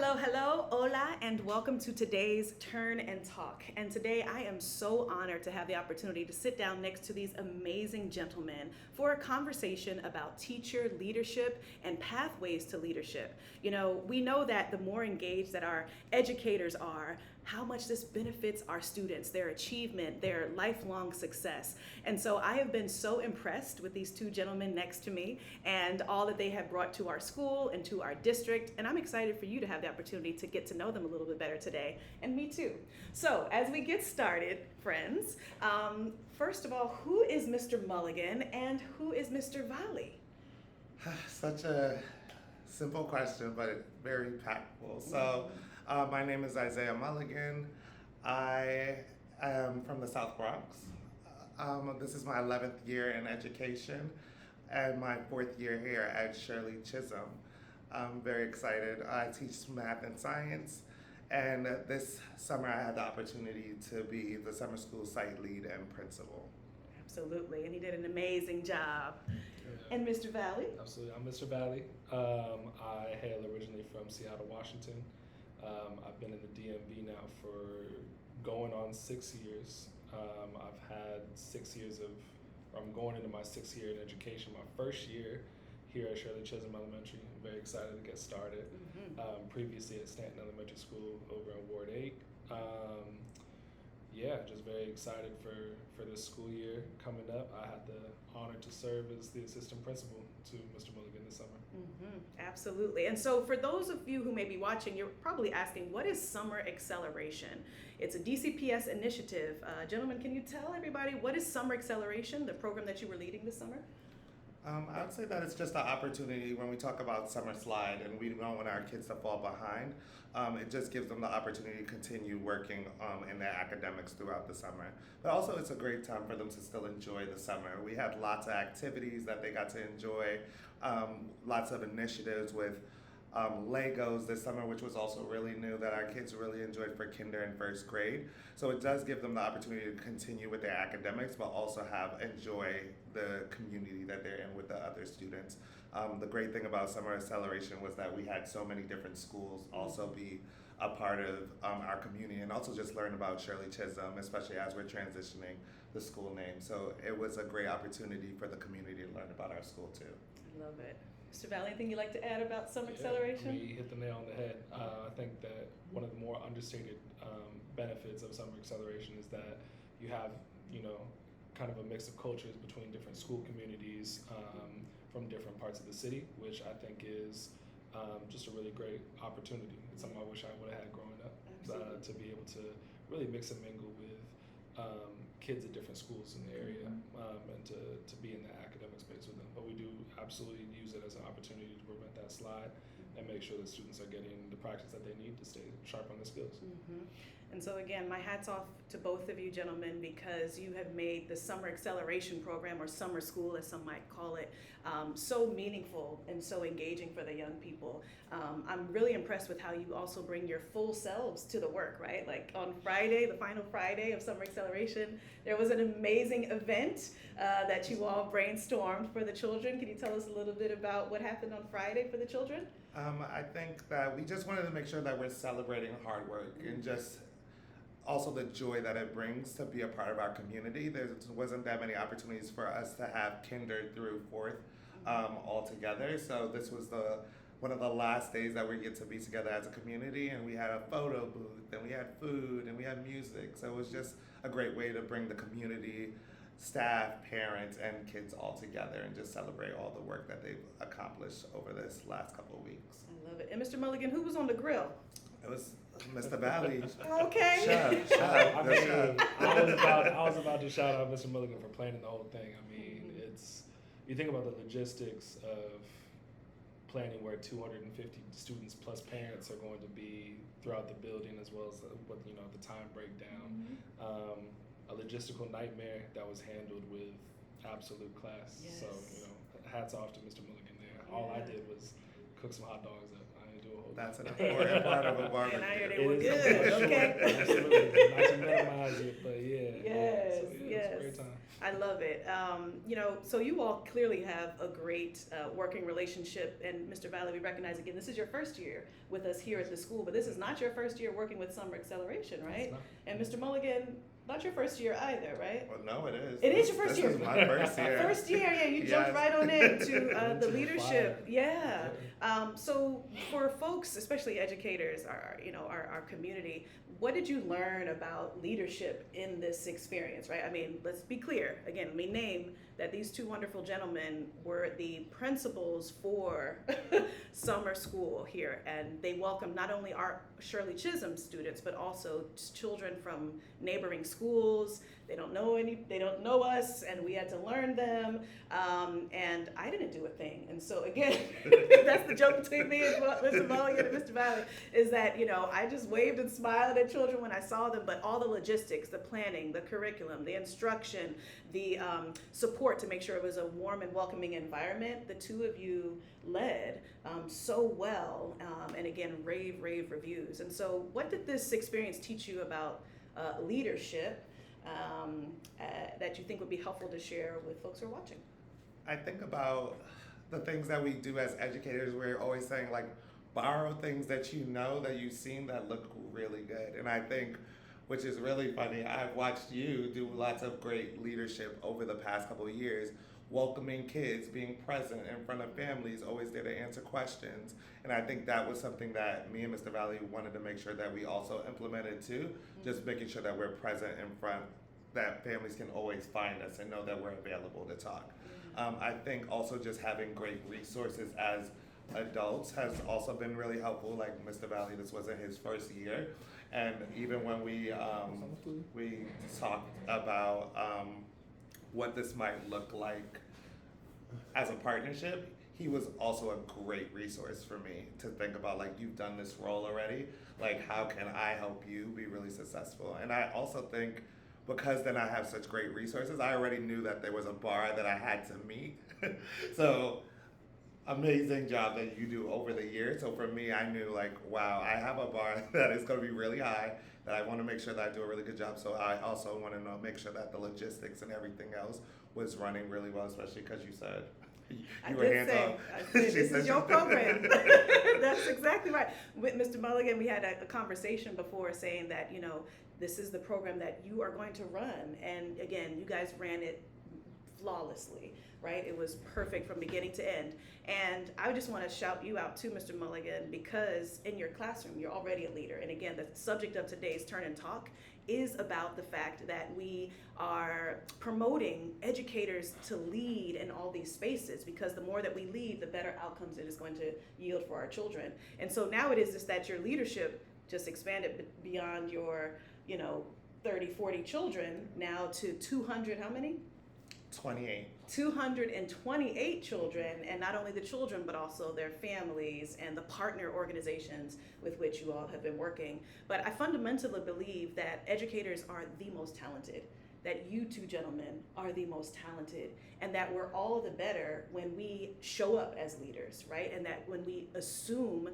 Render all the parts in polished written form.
Hello, hola, and welcome to today's Turn and Talk. And today I am so honored to have the opportunity to sit down next to these amazing gentlemen for a conversation about teacher leadership and pathways to leadership. You know, we know that the more engaged that our educators are, how much this benefits our students, their achievement, their lifelong success. And so I have been so impressed with these two gentlemen next to me and all that they have brought to our school and to our district. And I'm excited for you to have the opportunity to get to know them a little bit better today, and me too. So as we get started, friends, first of all, who is Mr. Mulligan and who is Mr. Valle? Such a simple question, but very impactful. So, my name is Isaiah Mulligan. I am from the South Bronx. This is my 11th year in education and my 4th year here at Shirley Chisholm. I'm very excited. I teach math and science, and this summer I had the opportunity to be the summer school site lead and principal. Absolutely, and he did an amazing job. Yeah. And Mr. Valle? Absolutely. I'm Mr. Valle. I hail originally from Seattle, Washington. I've been in the DMV now for going on 6 years. I've had 6 years I'm going into my 6th year in education. My first year here at Shirley Chisholm Elementary. I'm very excited to get started. Previously at Stanton Elementary School over in Ward 8. Just very excited for this school year coming up. I had the honor to serve as the assistant principal to Mr. Mulligan this summer. Absolutely. And so for those of you who may be watching, you're probably asking, what is Summer Acceleration? It's a DCPS initiative. Gentlemen, can you tell everybody what is Summer Acceleration, the program that you were leading this summer? I would say that it's just an opportunity when we talk about summer slide and we don't want our kids to fall behind. It just gives them the opportunity to continue working in their academics throughout the summer. But also it's a great time for them to still enjoy the summer. We had lots of activities that they got to enjoy, lots of initiatives with Legos this summer, which was also really new that our kids really enjoyed for kinder and first grade. So it does give them the opportunity to continue with their academics, but also enjoy the community that they're in with the other students. The great thing about Summer Acceleration was that we had so many different schools also be a part of our community, and also just learn about Shirley Chisholm, especially as we're transitioning the school name. So it was a great opportunity for the community to learn about our school too. I love it. Mr. Valle, anything you'd like to add about Summer Yeah, Acceleration? You hit the nail on the head. I think that one of the more understated benefits of Summer Acceleration is that you have, kind of a mix of cultures between different school communities from different parts of the city, which I think is just a really great opportunity. It's something I wish I would have had growing up, to be able to really mix and mingle with kids at different schools in the area, and to be in the academic space with them. But we do absolutely use it as an opportunity to prevent that slide and make sure that students are getting the practice that they need to stay sharp on their skills. And so again, my hat's off to both of you gentlemen, because you have made the Summer Acceleration Program, or summer school as some might call it, so meaningful and so engaging for the young people. I'm really impressed with how you also bring your full selves to the work, right? Like on Friday, the final Friday of Summer Acceleration, there was an amazing event that you all brainstormed for the children. Can you tell us a little bit about what happened on Friday for the children? I think that we just wanted to make sure that we're celebrating hard work and just also the joy that it brings to be a part of our community. There wasn't that many opportunities for us to have kinder through 4th all together. So this was one of the last days that we get to be together as a community, and we had a photo booth, and we had food, and we had music. So it was just a great way to bring the community, staff, parents, and kids all together and just celebrate all the work that they've accomplished over this last couple of weeks. I love it. And Mr. Mulligan, who was on the grill? It was Mr. Valle. Okay. Chef. I was about to shout out Mr. Mulligan for planning the whole thing. I mean, you think about the logistics of planning where 250 students plus parents are going to be throughout the building, as well as the time breakdown. A logistical nightmare that was handled with absolute class. Yes. So hats off to Mr. Mulligan there. All I did was cook some hot dogs up. I didn't do will hold That's an it. important part of a barbecue. And I hear they It were is good, for sure. okay? Absolutely. Not to minimize it, but yeah. Yes, So, yeah, yes. it's a great time. I love it. So you all clearly have a great working relationship. And Mr. Valle, we recognize again, this is your first year with us here at the school, but this is not your first year working with Summer Acceleration, right? And Mr. Mulligan, not your first year either, right? Well, no, it is. It is your first year. This is my first year. First year, yeah, you jumped Yes. right on into the Into the leadership. fire. Yeah. So for folks, especially educators, our community, what did you learn about leadership in this experience, right? I mean, let's be clear. Again, let me name that these two wonderful gentlemen were the principals for summer school here, and they welcomed not only our Shirley Chisholm students, but also children from neighboring schools. They don't know us, and we had to learn them. And I didn't do a thing. And so again, that's the joke between me and Mr. Mulligan and Mr. Valle, is that, I just waved and smiled at children when I saw them, but all the logistics, the planning, the curriculum, the instruction, the support to make sure it was a warm and welcoming environment, the two of you led so well, and again, rave reviews. And so what did this experience teach you about leadership that you think would be helpful to share with folks who are watching? I think about the things that we do as educators. We're always saying, like, borrow things that that you've seen that look really good. And I think, which is really funny, I've watched you do lots of great leadership over the past couple of years, welcoming kids, being present in front of families, always there to answer questions. And I think that was something that me and Mr. Valle wanted to make sure that we also implemented too, just making sure that we're present in front, that families can always find us and know that we're available to talk. I think also just having great resources as adults has also been really helpful. Like Mr. Valle, this wasn't his first year, and even when we talked about what this might look like as a partnership, he was also a great resource for me to think about, like, you've done this role already, like, how can I help you be really successful? And I also think, because then I have such great resources, I already knew that there was a bar that I had to meet. So amazing job that you do over the years. So for me, I knew, like, wow, I have a bar that is going to be really high, that I want to make sure that I do a really good job. So I also want to make sure that the logistics and everything else was running really well, especially because you said you were hands-on. This is your program. That's exactly right. With Mr. Mulligan, we had a conversation before saying that, this is the program that you are going to run. And again, you guys ran it flawlessly, right? It was perfect from beginning to end. And I just want to shout you out too, Mr. Mulligan, because in your classroom, you're already a leader. And again, the subject of today's Turn and Talk is about the fact that we are promoting educators to lead in all these spaces, because the more that we lead, the better outcomes it is going to yield for our children. And so now it is just that your leadership just expanded beyond your 30, 40 children now to 200, how many? 28. 228 children, and not only the children, but also their families and the partner organizations with which you all have been working. But I fundamentally believe that educators are the most talented, that you two gentlemen are the most talented, and that we're all the better when we show up as leaders, right? And that when we assume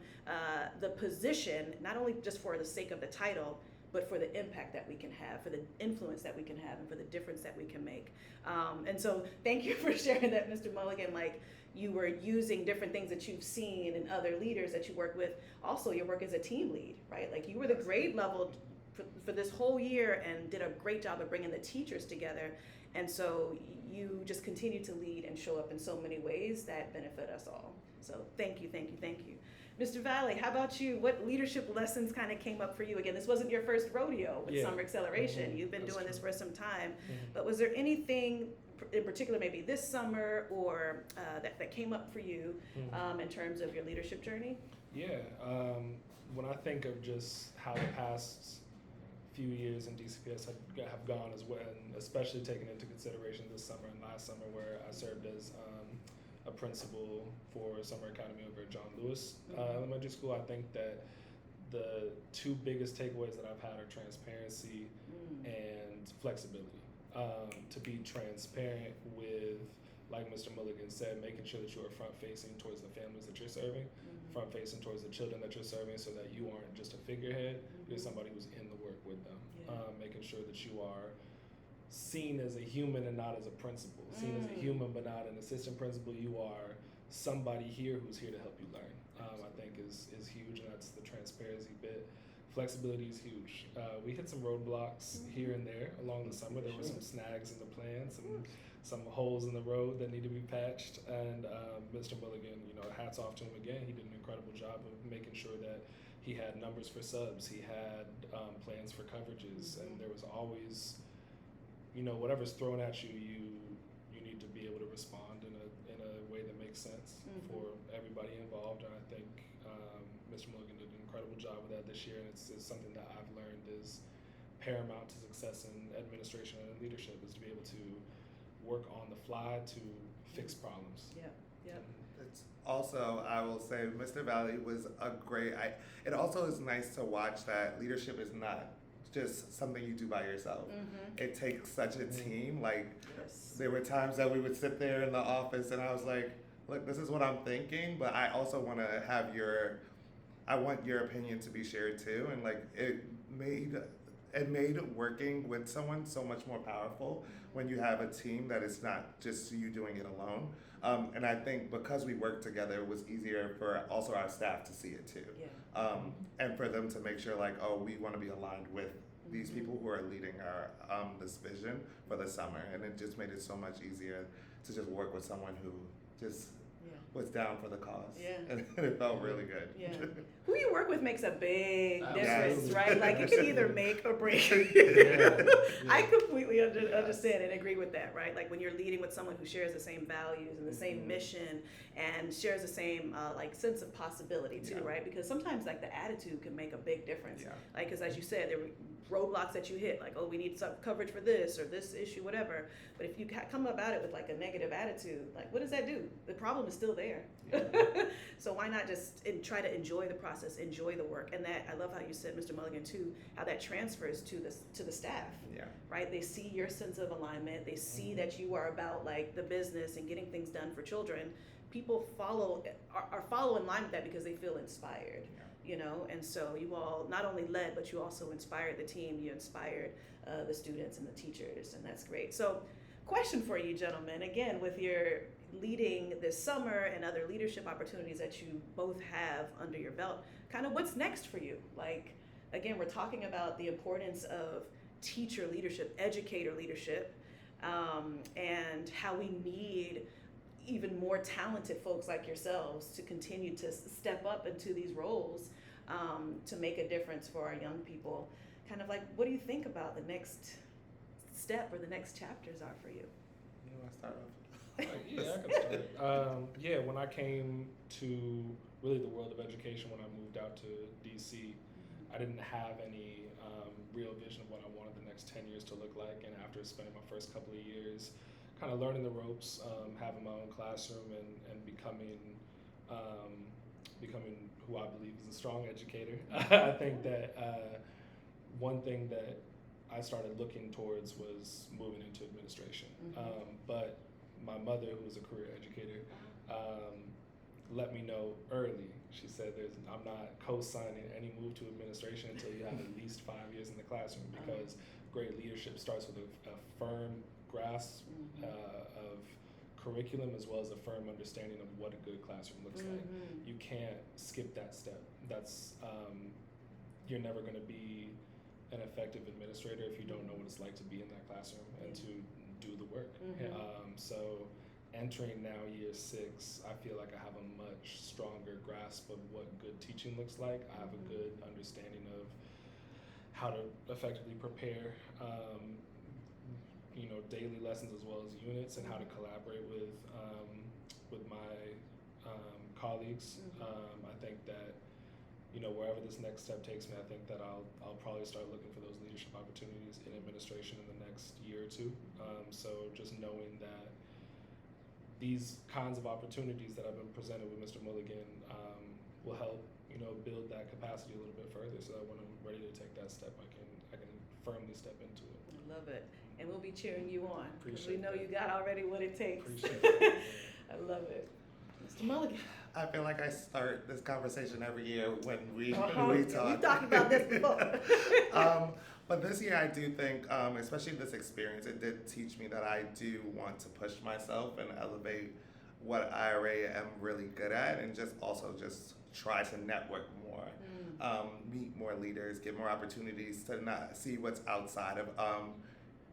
the position, not only just for the sake of the title, but for the impact that we can have, for the influence that we can have, and for the difference that we can make. And so thank you for sharing that, Mr. Mulligan. Like, you were using different things that you've seen in other leaders that you work with. Also, your work as a team lead, right? Like, you were the grade level for this whole year and did a great job of bringing the teachers together. And so you just continue to lead and show up in so many ways that benefit us all. So thank you. Mr. Valle, how about you? What leadership lessons kind of came up for you? Again, this wasn't your first rodeo with Summer Acceleration. Mm-hmm. You've been That's doing true. this for some time. Mm-hmm. But was there anything in particular, maybe this summer, or that came up for you in terms of your leadership journey? Yeah. When I think of just how the past few years in DCPS have gone as well, and especially taking into consideration this summer and last summer, where I served as a principal for Summer Academy over at John Lewis Elementary School, I think that the two biggest takeaways that I've had are transparency and flexibility. To be transparent with, like Mr. Mulligan said, making sure that you are front-facing towards the families that you're serving. front facing towards the children that you're serving, so that you aren't just a figurehead, you're somebody who's in the work with them. Making sure that you are seen as a human and not as a principal, seen as a human but not an assistant principal. You are somebody here who's here to help you learn. I think is huge, and that's the transparency bit. Flexibility is huge. We hit some roadblocks here and there along the summer. There were some snags in the plan, some holes in the road that need to be patched, and Mr. Mulligan, hats off to him again. He did an incredible job of making sure that he had numbers for subs, he had plans for coverages, and there was always, whatever's thrown at you, you need to be able to respond in a way that makes sense for everybody involved. And I think Mr. Mulligan did an incredible job with that this year, and it's something that I've learned is paramount to success in administration and leadership, is to be able to work on the fly to fix problems. It's also, I will say, Mr. Valle was a great. It also is nice to watch that leadership is not just something you do by yourself. It takes such a team. Like, there were times that we would sit there in the office, and I was like, "Look, this is what I'm thinking, but I also want to have I want your opinion to be shared too." And like, it made working with someone so much more powerful when you have a team that is not just you doing it alone. And I think because we worked together, it was easier for also our staff to see it too. And for them to make sure like, oh, we want to be aligned with these people who are leading our this vision for the summer. And it just made it so much easier to just work with someone who just was down for the cause. And it felt really good. Who you work with makes a big difference, right? Like, it can either make or break. I completely understand and agree with that, right? Like, when you're leading with someone who shares the same values and the same mission and shares the same like sense of possibility too, right? Because sometimes like the attitude can make a big difference. Like, because as you said, there were roadblocks that you hit, like, oh, we need some coverage for this or this issue, whatever. But if you come about it with like a negative attitude, like, what does that do? The problem is still there. So why not just try to enjoy the process, enjoy the work? And that, I love how you said, Mr. Mulligan, too, how that transfers to the staff. Right? They see your sense of alignment. They see that you are about like the business and getting things done for children. People are follow in line with that because they feel inspired. And so you all not only led, but you also inspired the team. You inspired the students and the teachers, and that's great. So, question for you, gentlemen, again, with your leading this summer and other leadership opportunities that you both have under your belt, kind of what's next for you? Like, again, we're talking about the importance of teacher leadership, educator leadership, and how we need even more talented folks like yourselves to continue to step up into these roles to make a difference for our young people. Kind of like, what do you think about the next step or the next chapters are for you? You want to start off? I can start. When I came to really the world of education, when I moved out to DC, I didn't have any real vision of what I wanted the next 10 years to look like. And after spending my first couple of years kind of learning the ropes, having my own classroom, and becoming who I believe is a strong educator, I think that one thing that I started looking towards was moving into administration. But my mother, who was a career educator, let me know early. She said, I'm not co-signing any move to administration until you have at least 5 years in the classroom, because great leadership starts with a firm grasp of curriculum, as well as a firm understanding of what a good classroom looks like. You can't skip that step. That's you're never going to be an effective administrator if you don't know what it's like to be in that classroom and to do the work. So entering now year 6, I feel like I have a much stronger grasp of what good teaching looks like. I have a good understanding of how to effectively prepare daily lessons as well as units, and how to collaborate with my colleagues. I think that wherever this next step takes me, I think that I'll probably start looking for those leadership opportunities in administration in the next year or two. So just knowing that these kinds of opportunities that I've been presented with Mr. Mulligan will help build that capacity a little bit further, so that when I'm ready to take that step, I can firmly step into it. I love it. And we'll be cheering you on, because we Appreciate know that. you got already what it takes. Appreciate that. I love it. Mr. Mulligan. I feel like I start this conversation every year when we talk. We've talked about this before. But this year, I do think, especially this experience, it did teach me that I do want to push myself and elevate what I already am really good at, and just try to network more, meet more leaders, get more opportunities to not see what's outside of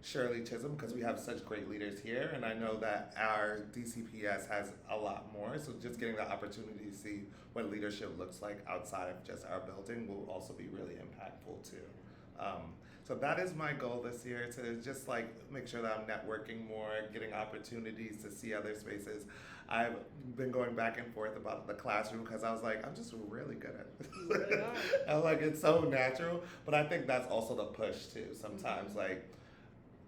Shirley Chisholm, because we have such great leaders here, and I know that our DCPS has a lot more. So just getting the opportunity to see what leadership looks like outside of just our building will also be really impactful too. So that is my goal this year, to just like make sure that I'm networking more, getting opportunities to see other spaces. I've been going back and forth about the classroom because I was like, I'm just really good at it. You really are. I'm like, it's so natural, but I think that's also the push too. Sometimes like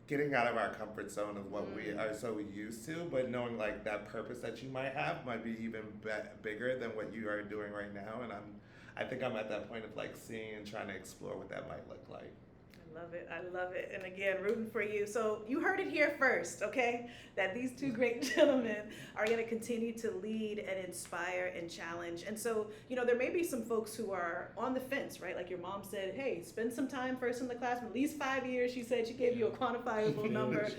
getting out of our comfort zone of what we are so used to, but knowing like that purpose that you might have might be even bigger than what you are doing right now. And I think I'm at that point of like seeing and trying to explore what that might look like. I love it. And again, rooting for you. So you heard it here first, okay? That these two great gentlemen are going to continue to lead and inspire and challenge. And so, there may be some folks who are on the fence, right? Like your mom said, hey, spend some time first in the classroom, at least 5 years. She said she gave you a quantifiable number.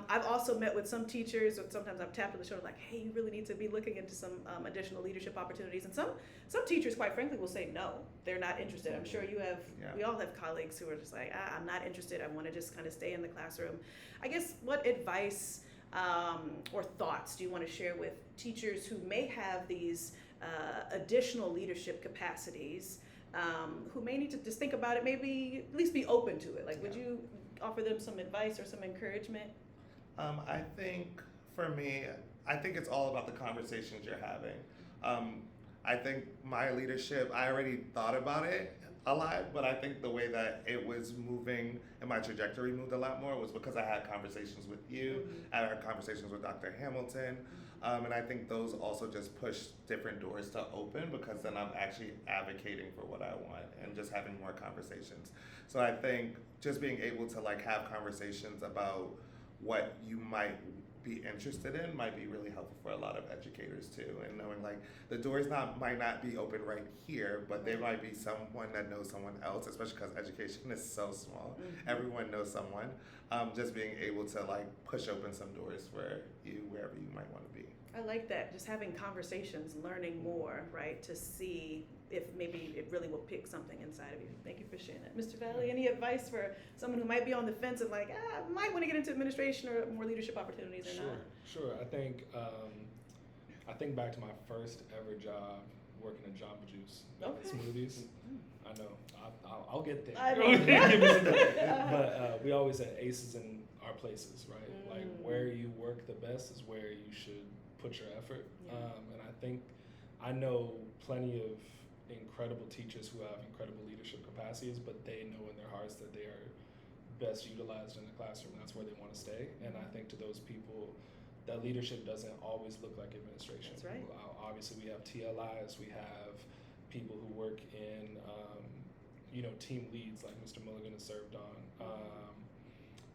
I've also met with some teachers, or sometimes I've tapped on the shoulder like, hey, you really need to be looking into some additional leadership opportunities. And some teachers, quite frankly, will say no, they're not interested. I'm sure we all have colleagues who are just like, I'm not interested. I want to just kind of stay in the classroom. I guess what advice or thoughts do you want to share with teachers who may have these additional leadership capacities, who may need to just think about it, maybe at least be open to it? Like, would you offer them some advice or some encouragement? I think for me, I think it's all about the conversations you're having. I think my leadership, I already thought about it a lot, but I think the way that it was moving and my trajectory moved a lot more was because I had conversations with you, I had conversations with Dr. Hamilton, and I think those also just push different doors to open, because then I'm actually advocating for what I want and just having more conversations. So I think just being able to like have conversations about what you might be interested in might be really helpful for a lot of educators too, and knowing like the doors might not be open right here, but there might be someone that knows someone else, especially because education is so small. Everyone knows someone. Just being able to like push open some doors for you wherever you might want to be. I like that, just having conversations, learning more, right, to see if maybe it really will pick something inside of you. Thank you for sharing that. Mr. Valle, any advice for someone who might be on the fence of like, I might want to get into administration or more leadership opportunities or not? Sure. I think back to my first ever job working at Jamba Juice, smoothies. I know, I'll get there. I know. But we always had aces in our places, right? Like where you work the best is where you should put your effort. And I know plenty of incredible teachers who have incredible leadership capacities, but they know in their hearts that they are best utilized in the classroom. That's where they want to stay. And I think to those people, that leadership doesn't always look like administration. That's right. Obviously, we have TLIs, we have people who work in, team leads like Mr. Mulligan has served on.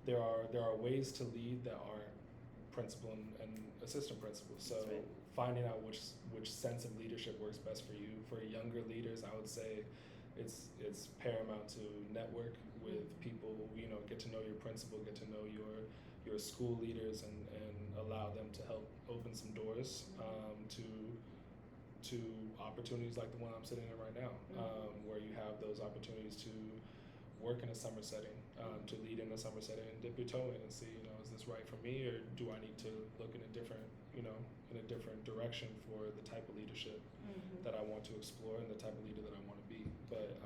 There are ways to lead that aren't principal and assistant principals. So finding out which sense of leadership works best for you. For younger leaders, I would say it's paramount to network with people, get to know your principal, get to know your school leaders, and allow them to help open some doors to opportunities like the one I'm sitting in right now, where you have those opportunities to work in a summer setting, to lead in a summer setting, and dip your toe in and see, is this right for me, or do I need to look in a different direction for the type of leadership that I want to explore and the type of leader that I want to be. But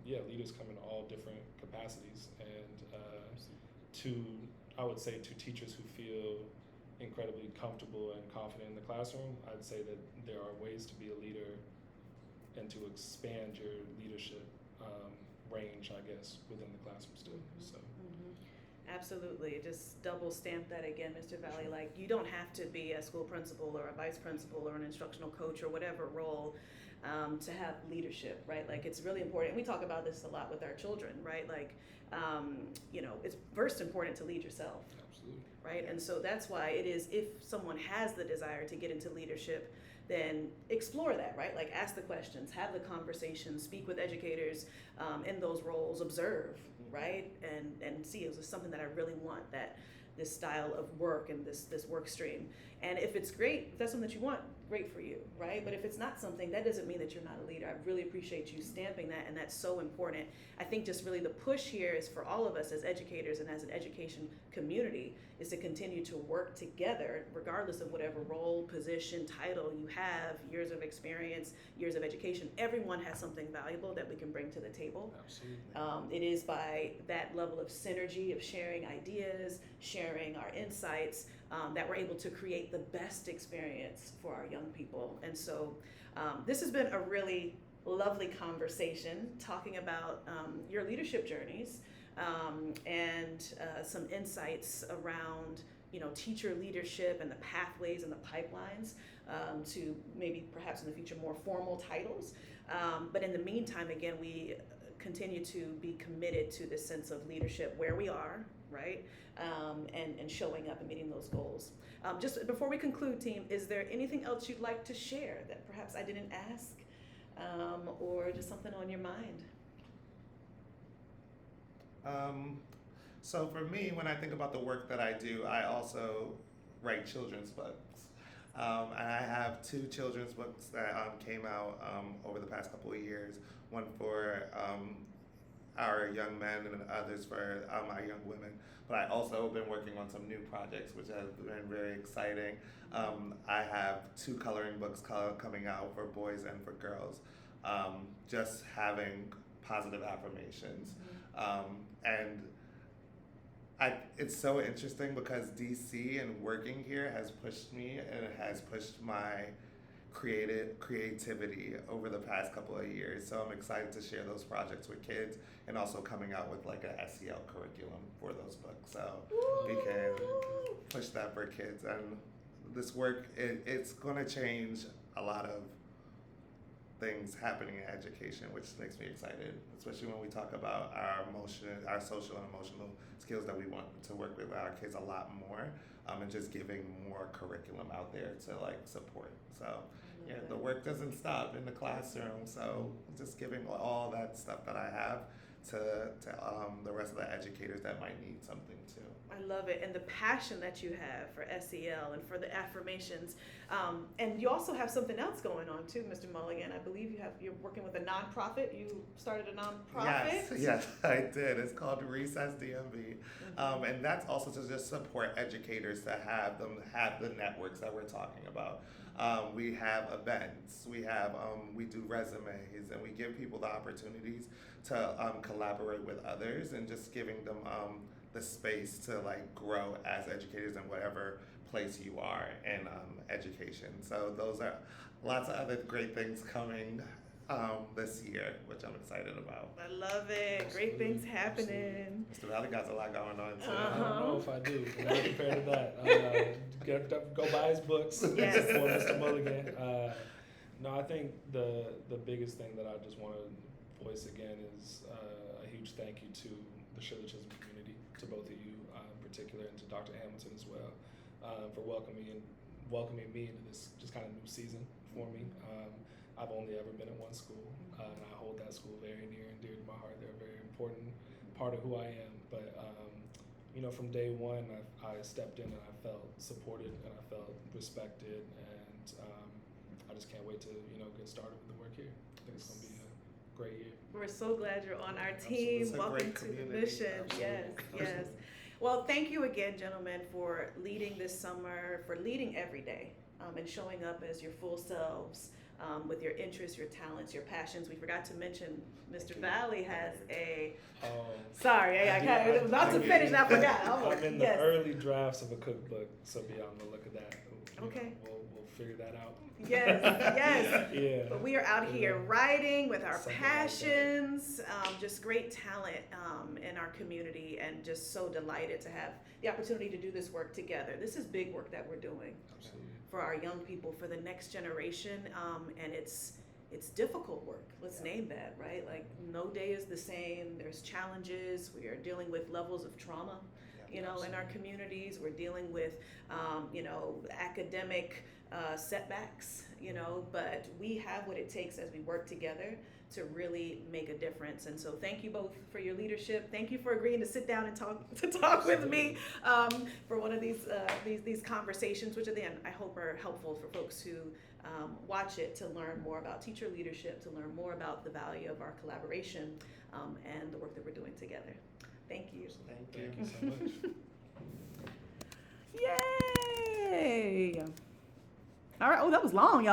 leaders come in all different capacities, and I would say to teachers who feel incredibly comfortable and confident in the classroom, I'd say that there are ways to be a leader and to expand your leadership range, I guess, within the classroom still. So. Absolutely. Just double stamp that again, Mr. Valle. Sure. Like, you don't have to be a school principal or a vice principal or an instructional coach or whatever role to have leadership, right? Like, it's really important. We talk about this a lot with our children, right? Like, it's first important to lead yourself. Absolutely. Right? And so that's why it is, if someone has the desire to get into leadership, then explore that, right? Like ask the questions, have the conversations, speak with educators in those roles, observe, right? And see, is this something that I really want, that this style of work and this work stream. And if it's great, if that's something that you want, great for you, right? But if it's not something, that doesn't mean that you're not a leader. I really appreciate you stamping that, and that's so important. I think just really the push here is for all of us as educators and as an education community is to continue to work together, regardless of whatever role, position, title you have, years of experience, years of education. Everyone has something valuable that we can bring to the table. Absolutely. It is by that level of synergy of sharing ideas, sharing our insights, that we're able to create the best experience for our young people. And so this has been a really lovely conversation talking about your leadership journeys and some insights around teacher leadership and the pathways and the pipelines to maybe perhaps in the future more formal titles. But in the meantime, again, we continue to be committed to this sense of leadership where we are, right? And showing up and meeting those goals. Just before we conclude, team, is there anything else you'd like to share that perhaps I didn't ask, or just something on your mind? So for me, when I think about the work that I do, I also write children's books. And I have 2 children's books that came out over the past couple of years. One for our young men and others for our young women. But I also have been working on some new projects, which has been very exciting. I have 2 coloring books coming out for boys and for girls, just having positive affirmations. And it's so interesting because DC and working here has pushed me, and it has pushed my creativity over the past couple of years. So I'm excited to share those projects with kids, and also coming out with like a SEL curriculum for those books. So we can push that for kids. And this work, it's going to change a lot of things happening in education, which makes me excited, especially when we talk about our social and emotional skills that we want to work with our kids a lot more, and just giving more curriculum out there to like support. So yeah, the work doesn't stop in the classroom. So just giving all that stuff that I have to the rest of the educators that might need something too. I love it, and the passion that you have for SEL and for the affirmations, and you also have something else going on too, Mr. Mulligan. I believe you're working with a nonprofit. You started a nonprofit. Yes, I did. It's called Recess DMV, and that's also to just support educators to have the networks that we're talking about. We have events, we do resumes, and we give people the opportunities to collaborate with others, and just giving them the space to like grow as educators in whatever place you are in education. So those are lots of other great things coming this year, which I'm excited about. I love it. Absolutely. Great things happening. Mr. Valle got a lot going on too. I don't know if I do. I'm not prepared to that. Go buy his books. Yes. Support Mr. Mulligan. No, I think the biggest thing that I just want to voice again is a huge thank you to the Shirley Chisholm community, to both of you in particular, and to Dr. Hamilton as well, for welcoming me into this just kind of new season for me. I've only ever been at one school, and I hold that school very near and dear to my heart. They're a very important part of who I am. But from day one, I stepped in and I felt supported and I felt respected, and I just can't wait to get started with the work here. I think it's going to be a great year. We're so glad you're on our team. Welcome to the mission. Absolutely. Yes. Well, thank you again, gentlemen, for leading this summer, for leading every day, and showing up as your full selves, with your interests, your talents, your passions. We forgot to mention Mr. Valle has a. Sorry, I was about to finish and I forgot. I'm in the early drafts of a cookbook, so be on the look at that. Okay. We'll figure that out. Yes. Yeah. But we are out here writing with our Something passions, just great talent in our community, and just so delighted to have the opportunity to do this work together. This is big work that we're doing Absolutely. for our young people, for the next generation, and it's difficult work. Let's name that, right? Like no day is the same. There's challenges. We are dealing with levels of trauma, in our communities. We're dealing with, academic setbacks, but we have what it takes as we work together to really make a difference. And so thank you both for your leadership. Thank you for agreeing to sit down and talk with me for one of these conversations, which again, I hope are helpful for folks who watch it to learn more about teacher leadership, to learn more about the value of our collaboration and the work that we're doing together. Thank you. Thank you so much. Yay! All right. Oh, that was long, y'all.